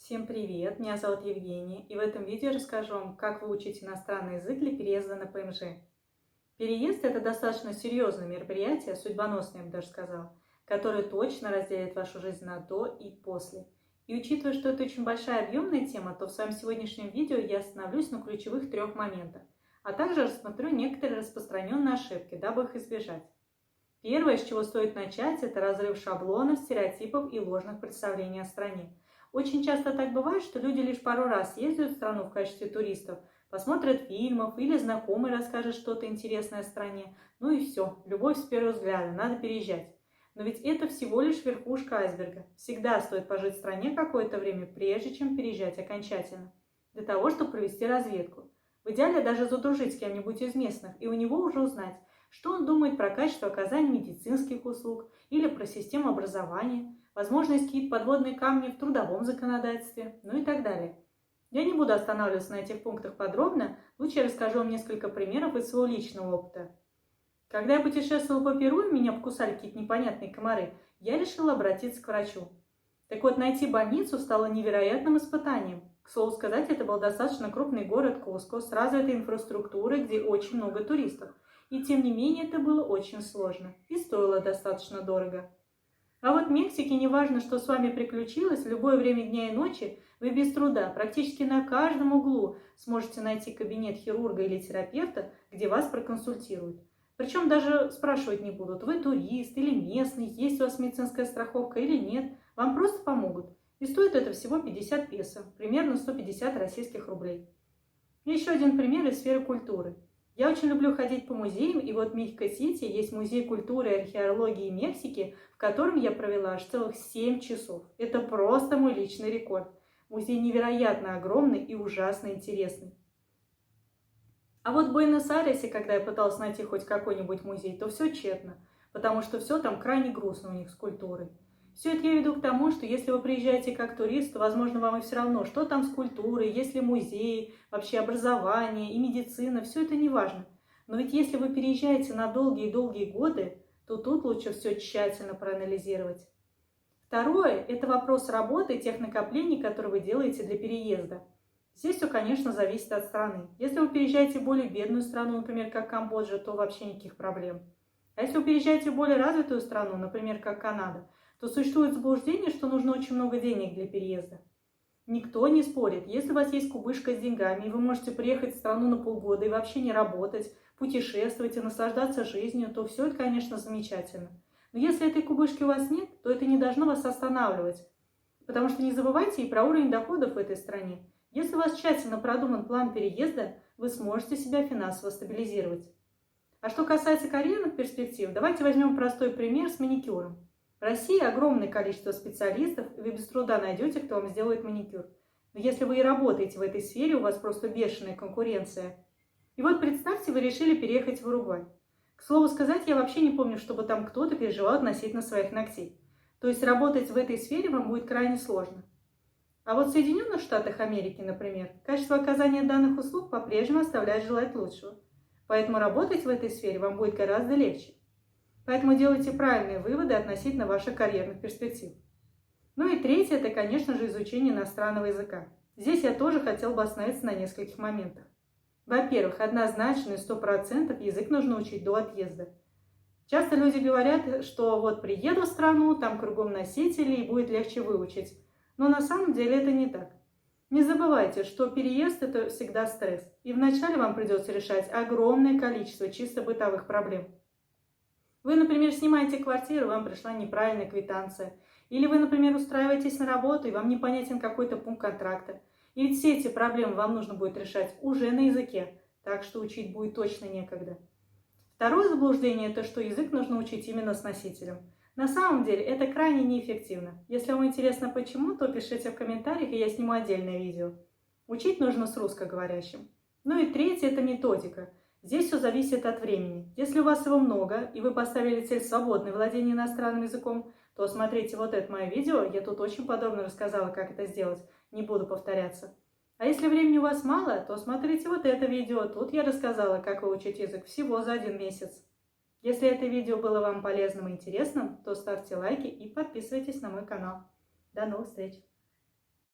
Всем привет, меня зовут Евгения, и в этом видео расскажу вам, как выучить иностранный язык для переезда на ПМЖ. Переезд – это достаточно серьезное мероприятие, судьбоносное, я бы даже сказала, которое точно разделит вашу жизнь на до и после. И учитывая, что это очень большая объемная тема, то в своем сегодняшнем видео я остановлюсь на ключевых 3 моментах, а также рассмотрю некоторые распространенные ошибки, дабы их избежать. Первое, с чего стоит начать, это разрыв шаблонов, стереотипов и ложных представлений о стране. Очень часто так бывает, что люди лишь пару раз ездят в страну в качестве туристов, посмотрят фильмов или знакомый расскажет что-то интересное о стране. Ну и все, любовь с первого взгляда, надо переезжать. Но ведь это всего лишь верхушка айсберга. Всегда стоит пожить в стране какое-то время, прежде чем переезжать окончательно. Для того, чтобы провести разведку. В идеале даже задружить с кем-нибудь из местных и у него уже узнать, что он думает про качество оказания медицинских услуг или про систему образования, возможно, есть какие-то подводные камни в трудовом законодательстве, ну и так далее. Я не буду останавливаться на этих пунктах подробно, лучше я расскажу вам несколько примеров из своего личного опыта. Когда я путешествовала по Перу и меня покусали какие-то непонятные комары, я решила обратиться к врачу. Так вот, найти больницу стало невероятным испытанием. К слову сказать, это был достаточно крупный город Куско с развитой инфраструктурой, где очень много туристов. И тем не менее это было очень сложно и стоило достаточно дорого. А вот в Мексике неважно, что с вами приключилось, в любое время дня и ночи вы без труда, практически на каждом углу сможете найти кабинет хирурга или терапевта, где вас проконсультируют. Причем даже спрашивать не будут, вы турист или местный, есть у вас медицинская страховка или нет, вам просто помогут. И стоит это всего 50 песо, примерно 150 российских рублей. И еще один пример из сферы культуры. Я очень люблю ходить по музеям, и вот в Мехико-Сити есть музей культуры и археологии Мексики, в котором я провела аж целых 7 часов. Это просто мой личный рекорд. Музей невероятно огромный и ужасно интересный. А вот в Буэнос-Айресе, когда я пыталась найти хоть какой-нибудь музей, то все тщетно, потому что все там крайне грустно у них с культурой. Все это я веду к тому, что если вы приезжаете как турист, то, возможно, вам и все равно, что там с культурой, есть ли музей, вообще образование и медицина, все это не важно. Но ведь если вы переезжаете на долгие-долгие годы, то тут лучше все тщательно проанализировать. Второе – это вопрос работы и тех накоплений, которые вы делаете для переезда. Здесь все, конечно, зависит от страны. Если вы переезжаете в более бедную страну, например, как Камбоджа, то вообще никаких проблем. А если вы переезжаете в более развитую страну, например, как Канада, то существует заблуждение, что нужно очень много денег для переезда. Никто не спорит. Если у вас есть кубышка с деньгами, и вы можете приехать в страну на полгода и вообще не работать, путешествовать и наслаждаться жизнью, то все это, конечно, замечательно. Но если этой кубышки у вас нет, то это не должно вас останавливать. Потому что не забывайте и про уровень доходов в этой стране. Если у вас тщательно продуман план переезда, вы сможете себя финансово стабилизировать. А что касается карьерных перспектив, давайте возьмем простой пример с маникюром. В России огромное количество специалистов, и вы без труда найдете, кто вам сделает маникюр. Но если вы и работаете в этой сфере, у вас просто бешеная конкуренция. И вот представьте, вы решили переехать в Уругвай. К слову сказать, я вообще не помню, чтобы там кто-то переживал относительно своих ногтей. То есть работать в этой сфере вам будет крайне сложно. А вот в Соединенных Штатах Америки, например, качество оказания данных услуг по-прежнему оставляет желать лучшего. Поэтому работать в этой сфере вам будет гораздо легче. Поэтому делайте правильные выводы относительно ваших карьерных перспектив. Ну и третье, это, конечно же, изучение иностранного языка. Здесь я тоже хотела бы остановиться на нескольких моментах. Во-первых, однозначно и 100% язык нужно учить до отъезда. Часто люди говорят, что вот приеду в страну, там кругом носители и будет легче выучить. Но на самом деле это не так. Не забывайте, что переезд – это всегда стресс. И вначале вам придется решать огромное количество чисто бытовых проблем. Вы, например, снимаете квартиру, вам пришла неправильная квитанция. Или вы, например, устраиваетесь на работу, и вам непонятен какой-то пункт контракта. И ведь все эти проблемы вам нужно будет решать уже на языке, так что учить будет точно некогда. Второе заблуждение – это что язык нужно учить именно с носителем. На самом деле это крайне неэффективно. Если вам интересно почему, то пишите в комментариях, и я сниму отдельное видео. Учить нужно с русскоговорящим. Ну и третье – это методика. Здесь все зависит от времени. Если у вас его много, и вы поставили цель свободное владение иностранным языком, то смотрите вот это мое видео, я тут очень подробно рассказала, как это сделать, не буду повторяться. А если времени у вас мало, то смотрите вот это видео, тут я рассказала, как выучить язык всего за 1 месяц. Если это видео было вам полезным и интересным, то ставьте лайки и подписывайтесь на мой канал. До новых встреч!